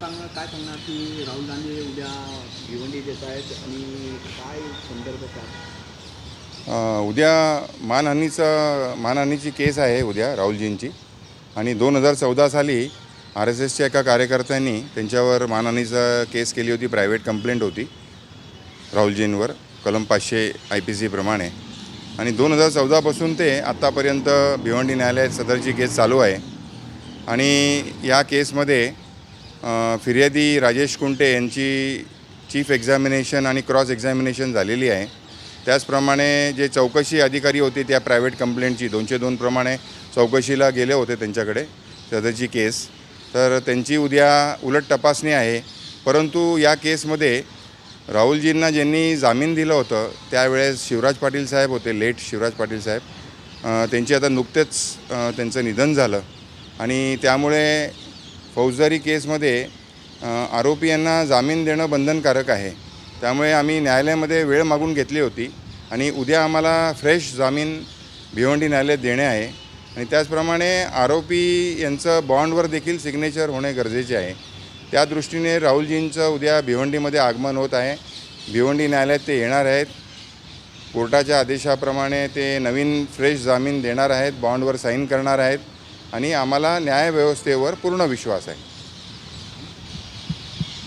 काय सांगणार की राहुल गांधी उद्या भिवंडी देत आहेत आणि काय संदर्भ उद्या मानहानीची केस आहे उद्या राहुलजींची. आणि 2014 साली RSSच्या एका कार्यकर्त्यांनी त्यांच्यावर मानहानीचा केस केली होती. प्रायव्हेट कंप्लेंट होती राहुलजींवर कलम 500 IPC प्रमाणे. आणि 2014पासून ते आत्तापर्यंत भिवंडी न्यायालयात सदरची केस चालू आहे. आणि या केसमध्ये फिर्यादी राजेश कुंटे यांची चीफ एक्झामिनेशन आणि क्रॉस एक्झामिनेशन झालेली आहे. त्याचप्रमाणे जे चौकशी अधिकारी होते त्या प्रायव्हेट कंप्लेंटची 202 प्रमाणे चौकशीला गेले होते त्यांच्याकडे सदरची केस. तर त्यांची उद्या उलट तपासणी आहे. परंतु या केसमध्ये राहुलजींना ज्यांनी जामीन दिलं होतं त्यावेळेस शिवराज पाटील साहेब होते, लेट शिवराज पाटील साहेब. त्यांची आता नुकतेच त्यांचं निधन झालं. आणि त्यामुळे फौजदारी केसमध्ये आरोपी यांना जामीन देणं बंधनकारक आहे. त्यामुळे आम्ही न्यायालयामध्ये वेळ मागून घेतली होती आणि उद्या आम्हाला फ्रेश जामीन भिवंडी न्यायालयात देणे आहे. आणि त्याचप्रमाणे आरोपी यांचं बॉन्डवर देखील सिग्नेचर होणे गरजेचे आहे. त्या दृष्टीने राहुलजींचं उद्या भिवंडीमध्ये आगमन होत आहे. भिवंडी न्यायालयात ते येणार आहेत. कोर्टाच्या आदेशाप्रमाणे ते नवीन फ्रेश जामीन देणार आहेत, बॉन्डवर साईन करणार आहेत. आणि आम्हाला न्यायव्यवस्थेवर पूर्ण विश्वास आहे.